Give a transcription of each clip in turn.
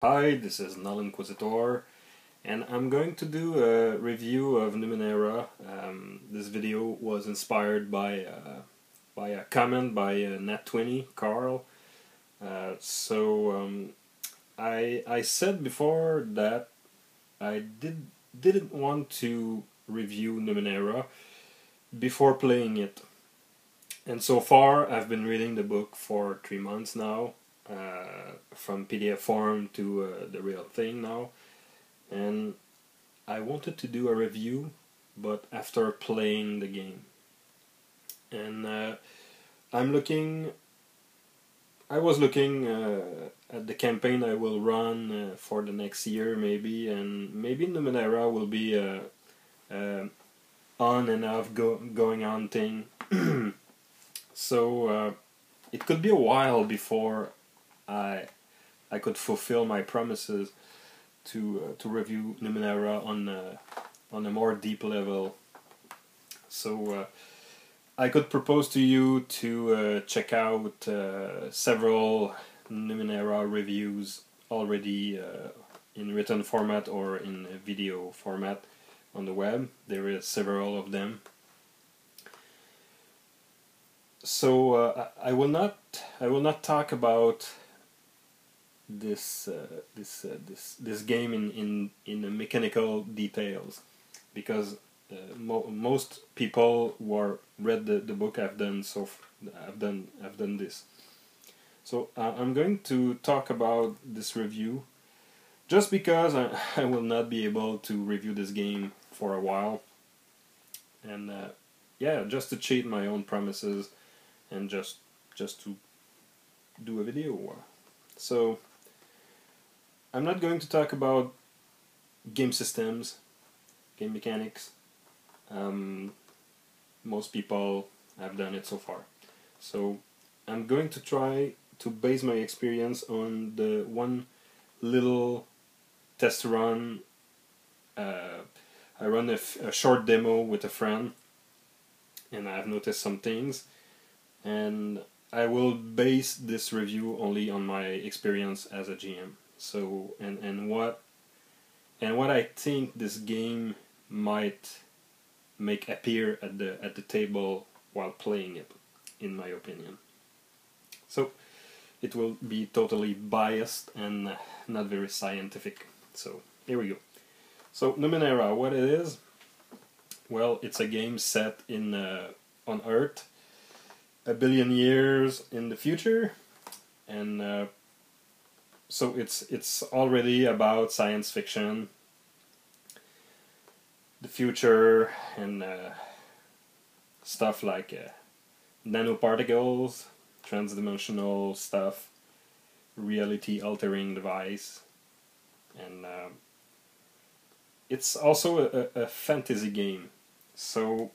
Hi, this is Null Inquisitor, and I'm going to do a review of Numenera. This video was inspired by a comment by Nat20 Carl. I said before that didn't want to review Numenera before playing it, and so far I've been reading the book for 3 months now. From PDF form to the real thing now, and I wanted to do a review, but after playing the game. And I was looking at the campaign I will run for the next year, maybe, and maybe Numenera will be a on and off going on thing. So it could be a while before I could fulfill my promises to review Numenera on a more deep level. So I could propose to you to check out several Numenera reviews already in written format or in video format on the web. There is several of them. So I will not talk about this game in the mechanical details, because most people who are read the book have done this. So I'm going to talk about this review just because I will not be able to review this game for a while, and yeah, just to cheat my own promises and just to do a video. So I'm not going to talk about game systems, game mechanics. Most people have done it so far. So I'm going to try to base my experience on the one little test run. I run a short demo with a friend, and I've noticed some things, and I will base this review only on my experience as a GM. So and what I think this game might make appear at the table while playing it, in my opinion. So it will be totally biased and not very scientific. So here we go. So Numenera, what it is? Well, it's a game set in on Earth, 1 billion years in the future, and so it's already about science fiction, the future, and stuff like nanoparticles, transdimensional stuff, reality-altering device, and it's also a fantasy game. So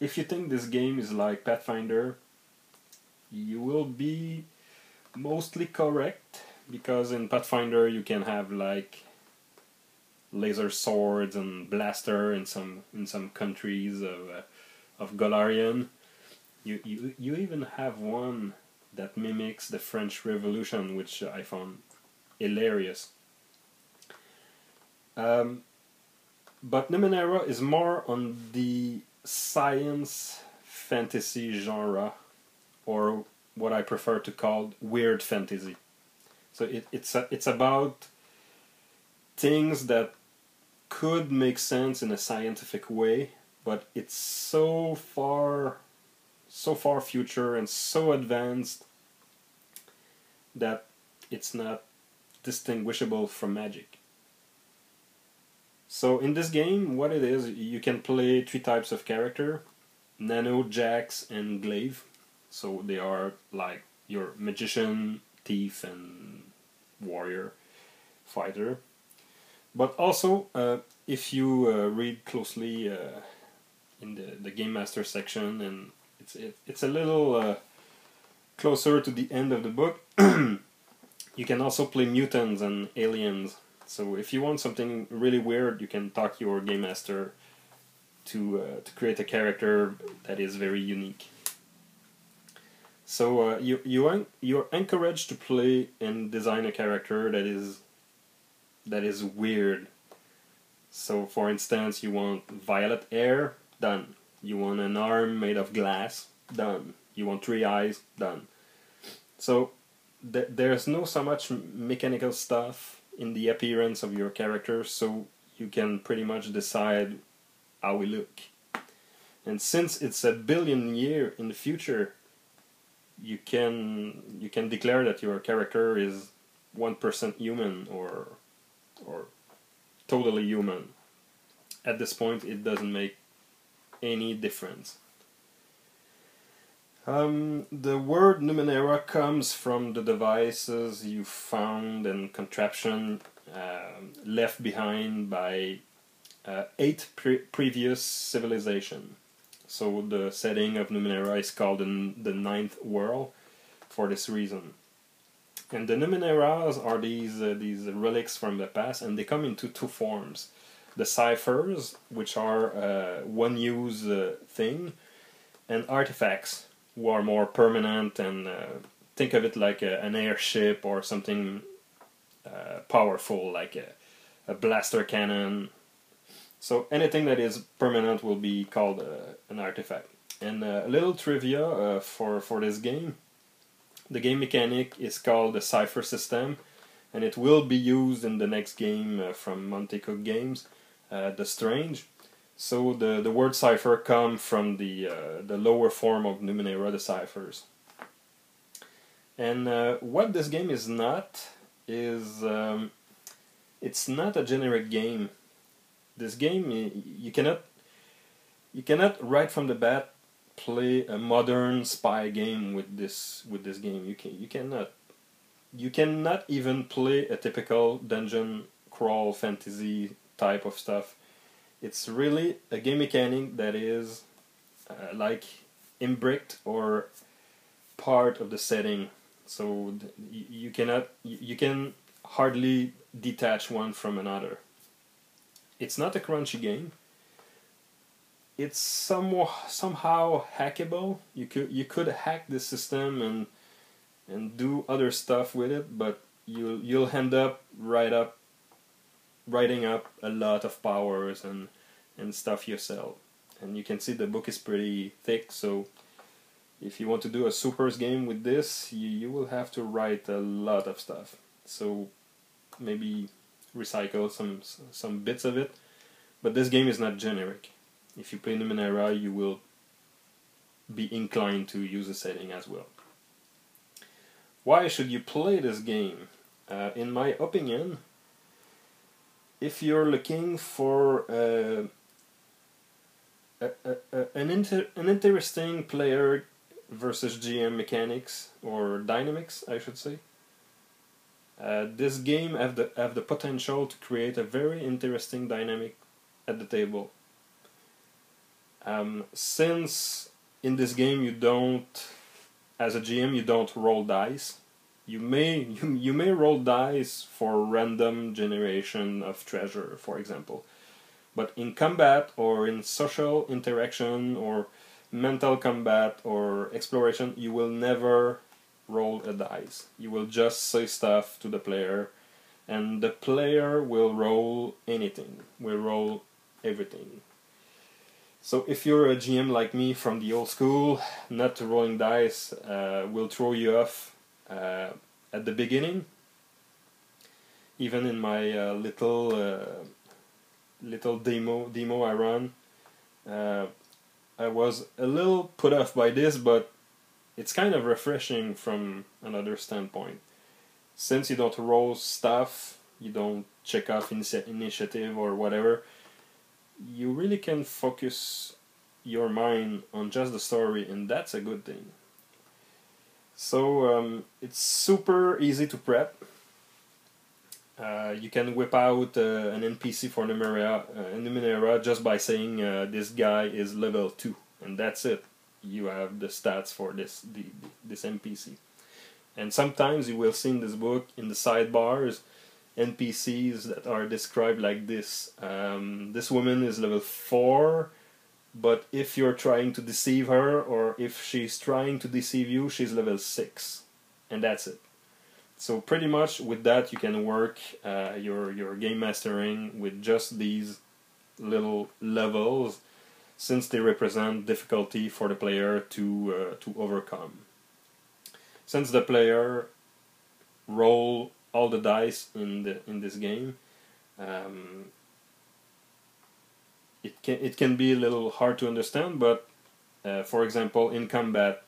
if you think this game is like Pathfinder, you will be mostly correct, because in Pathfinder you can have like laser swords and blaster in some countries of Golarion. You even have one that mimics the French Revolution, which I found hilarious. But Numenera is more on the science fantasy genre, or what I prefer to call weird fantasy. So it's about things that could make sense in a scientific way, but it's so far future and so advanced that it's not distinguishable from magic. So in this game, what it is, you can play 3 types of character: Nano, Jax, and Glaive. So they are like your magician, thief, and warrior, fighter. But also, if you read closely in the Game Master section, and it's a little closer to the end of the book, you can also play mutants and aliens. So if you want something really weird, you can talk your Game Master to create a character that is very unique. So you're encouraged to play and design a character that is weird. So for instance, you want violet hair, done. You want an arm made of glass, done. You want 3 eyes, done. So there's no so much mechanical stuff in the appearance of your character, so you can pretty much decide how we look. And since it's a billion year in the future, you can declare that your character is 1% human or totally human. At this point, it doesn't make any difference. The word Numenera comes from the devices you found and contraption left behind by 8 previous civilizations. So the setting of Numenera is called the 9th world for this reason. And the Numeneras are these relics from the past, and they come into 2 forms. The ciphers, which are one-use thing, and artifacts, who are more permanent, and think of it like an airship or something powerful, like a blaster cannon. So anything that is permanent will be called an artifact. And a little trivia for this game. The game mechanic is called the cipher system, and it will be used in the next game from Monte Games, The Strange. So the word cipher comes from the lower form of Numenera, the ciphers. And what this game is not is it's not a generic game. This game, you cannot right from the bat play a modern spy game with this game. You cannot even play a typical dungeon crawl fantasy type of stuff. It's really a game mechanic that is like imbricked or part of the setting. So you can hardly detach one from another. It's not a crunchy game. It's somehow hackable. You could hack the system and do other stuff with it, but you'll end up writing up a lot of powers and stuff yourself. And you can see the book is pretty thick, so if you want to do a supers game with this, you will have to write a lot of stuff. So maybe recycle some bits of it, but this game is not generic. If you play Numenera, you will be inclined to use the setting as well. Why should you play this game? In my opinion, if you're looking for an interesting player versus GM mechanics, or dynamics, I should say, this game have the potential to create a very interesting dynamic at the table. Since in this game you don't, as a GM, you don't roll dice. You may roll dice for random generation of treasure, for example. But in combat or in social interaction or mental combat or exploration, you will never roll a dice. You will just say stuff to the player, and the player will roll anything, will roll everything. So if you're a GM like me from the old school, not rolling dice will throw you off at the beginning. Even in my little demo I run, I was a little put off by this, but it's kind of refreshing from another standpoint. Since you don't roll stuff, you don't check off initiative or whatever, you really can focus your mind on just the story, and that's a good thing. So it's super easy to prep. You can whip out an NPC for Numenera just by saying this guy is level 2, and that's it. You have the stats for this NPC. And sometimes you will see in this book, in the sidebars, NPCs that are described like this. This woman is level 4, but if you're trying to deceive her, or if she's trying to deceive you, she's level 6, and that's it. So pretty much with that you can work your game mastering with just these little levels, since they represent difficulty for the player to overcome. Since the player roll all the dice in this game, it can be a little hard to understand, but for example, in combat,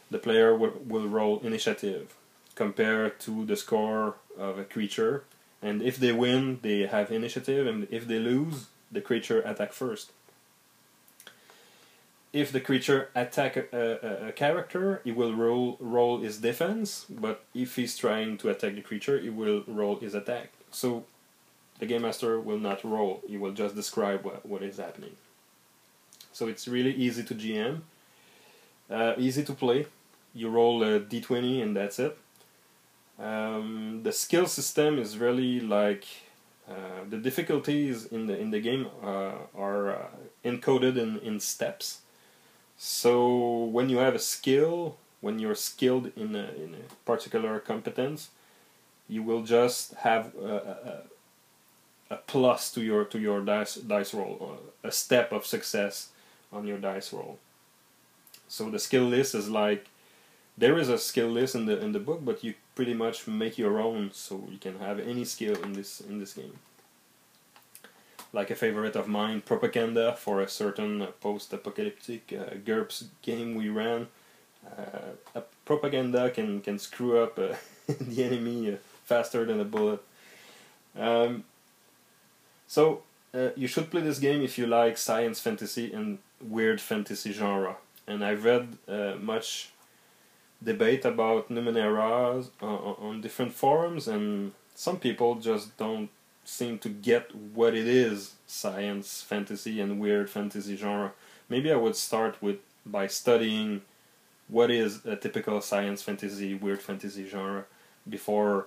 the player will roll initiative compared to the score of a creature, and if they win, they have initiative, and if they lose, the creature attack first. If the creature attack a character, he will roll his defense, but if he's trying to attack the creature, he will roll his attack. So the Game Master will not roll, he will just describe what is happening. So it's really easy to GM, easy to play. You roll a d20 and that's it. The skill system is really like the difficulties in the game are encoded in steps. So when you have a skill, when you're skilled in a particular competence, you will just have a plus to your dice roll, or a step of success on your dice roll. So the skill list is like, there is a skill list in the book, but you pretty much make your own, so you can have any skill in this game. Like a favorite of mine, propaganda, for a certain post-apocalyptic GURPS game we ran. A propaganda can screw up the enemy faster than a bullet. So you should play this game if you like science fantasy and weird fantasy genre. And I've read much debate about Numenera on different forums, and some people just don't seem to get what it is, science fantasy and weird fantasy genre. Maybe I would start by studying what is a typical science fantasy, weird fantasy genre before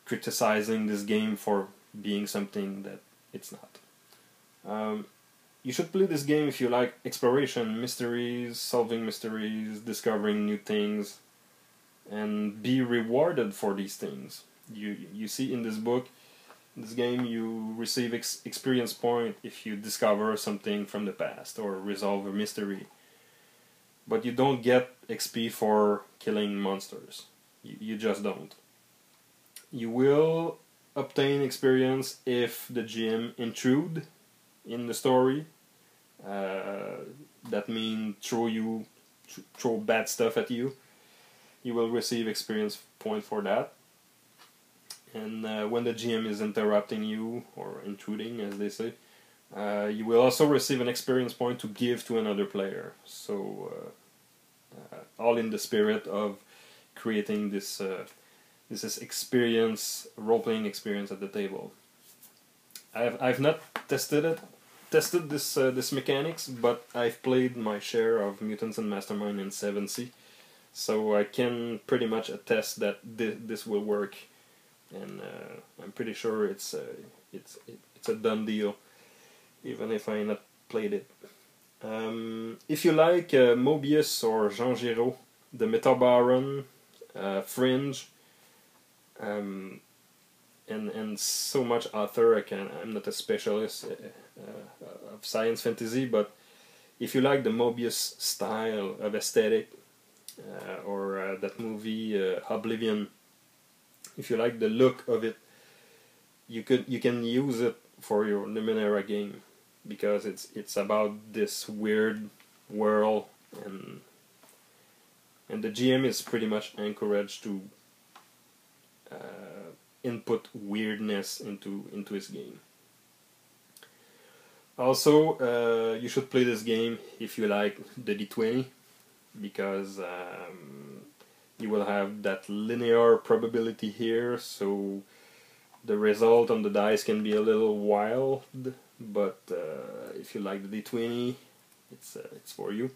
criticizing this game for being something that it's not. You should play this game if you like exploration, mysteries, solving mysteries, discovering new things, and be rewarded for these things. You see in this book, in this game, you receive experience point if you discover something from the past or resolve a mystery. But you don't get XP for killing monsters. You just don't. You will obtain experience if the GM intrude in the story. That means throw bad stuff at you. You will receive experience point for that. And when the GM is interrupting you, or intruding as they say, you will also receive an experience point to give to another player. So all in the spirit of creating this experience, role-playing experience at the table. I've not tested this mechanics, but I've played my share of Mutants and Mastermind in 7C, so I can pretty much attest that this will work, and I'm pretty sure it's a done deal, even if I not played it. If you like Mobius or Jean Giraud, the Meta Baron, Fringe, and so much author, I'm not a specialist of science fantasy, but if you like the Mobius style of aesthetic, or that movie Oblivion, if you like the look of it, you can use it for your Numenera game, because it's about this weird world, and the GM is pretty much encouraged to input weirdness into his game. Also, you should play this game if you like the D20, because you will have that linear probability here, so the result on the dice can be a little wild, but if you like the D20, it's for you.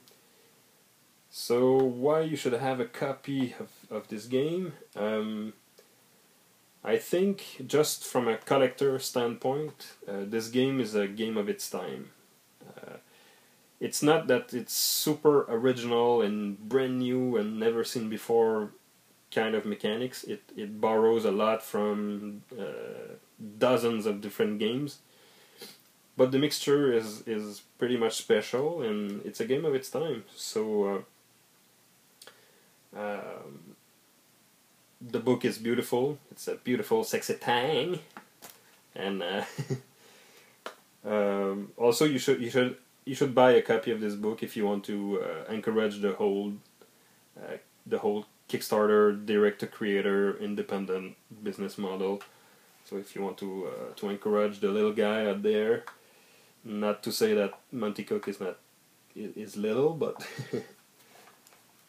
So why you should have a copy of this game? I think just from a collector standpoint, this game is a game of its time. it's not that it's super original and brand new and never seen before kind of mechanics. It borrows a lot from dozens of different games, but the mixture is pretty much special, and it's a game of its time. So the book is beautiful. It's a beautiful, sexy thing, and also you should buy a copy of this book if you want to encourage the whole Kickstarter direct to creator independent business model. So if you want to encourage the little guy out there, not to say that Monte Cook is little, but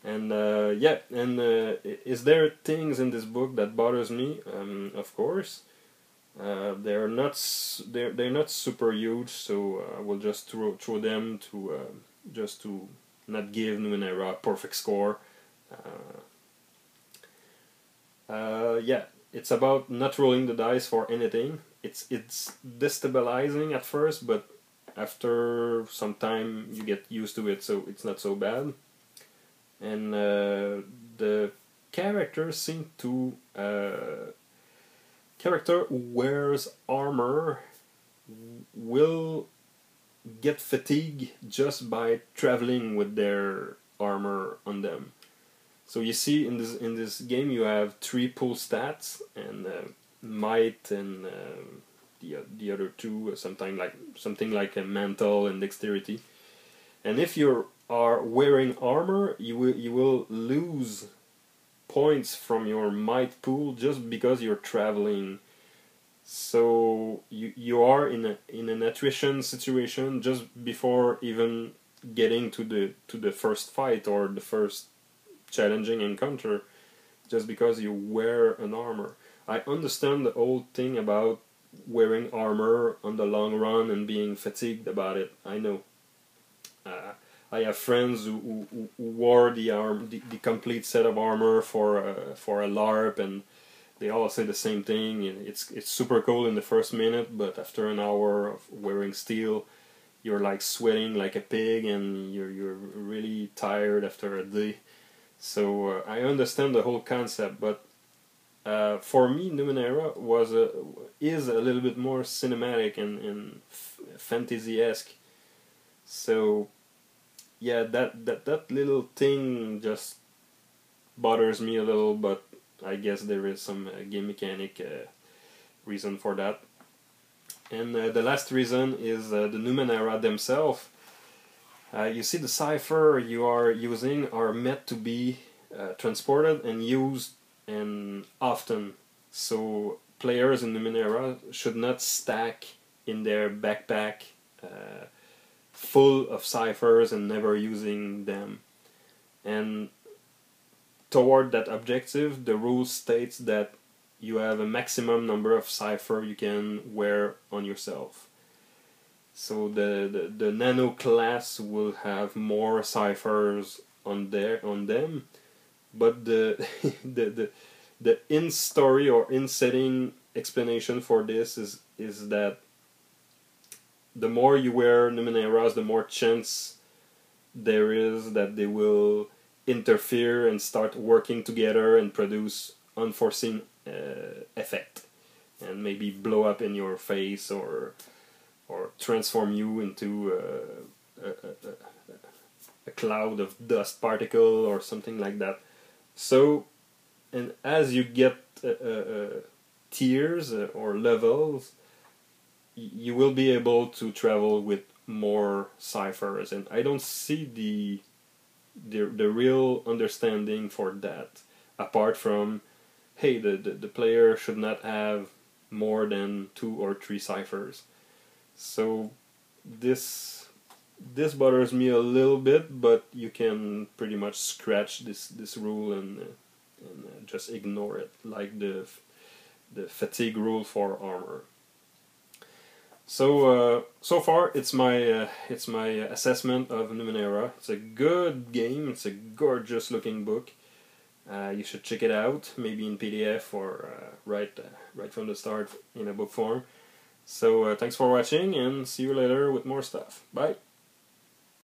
and yeah, and is there things in this book that bothers me? Of course. They're not super huge, so I will just throw them to just to not give Numenera a perfect score. Yeah, it's about not rolling the dice for anything. It's destabilizing at first, but after some time you get used to it, so it's not so bad. And the characters seem to character who wears armor will get fatigue just by traveling with their armor on them. So you see in this game you have 3 pull stats, and might and the other 2 something like a mental and dexterity. And if you are wearing armor, you will lose points from your might pool just because you're traveling. So you are in an attrition situation just before even getting to the first fight or the first challenging encounter, just because you wear an armor. I understand the whole thing about wearing armor on the long run and being fatigued about it. I know. I have friends who wore the complete set of armor for a LARP, and they all say the same thing. It's super cool in the first minute, but after an hour of wearing steel, you're like sweating like a pig, and you're really tired after a day. So I understand the whole concept, but for me, Numenera is a little bit more cinematic and fantasy-esque. So yeah, that little thing just bothers me a little, but I guess there is some game mechanic reason for that. And the last reason is the Numenera themselves. You see, the cipher you are using are meant to be transported and used and often. So players in Numenera should not stack in their backpack full of ciphers and never using them. And toward that objective, the rule states that you have a maximum number of cipher you can wear on yourself. So the nano class will have more ciphers on them, but the the in story or in setting explanation for this is that the more you wear Numeneras, the more chance there is that they will interfere and start working together and produce unforeseen effect, and maybe blow up in your face or transform you into a cloud of dust particle or something like that. So, and as you get tiers or levels, you will be able to travel with more ciphers, and I don't see the real understanding for that, apart from, hey, the player should not have more than 2 or 3 ciphers. So this bothers me a little bit, but you can pretty much scratch this rule and just ignore it, like the fatigue rule for armor. So so far it's my assessment of Numenera. It's a good game. It's a gorgeous looking book. You should check it out, maybe in PDF or right from the start in a book form. So thanks for watching, and see you later with more stuff. Bye.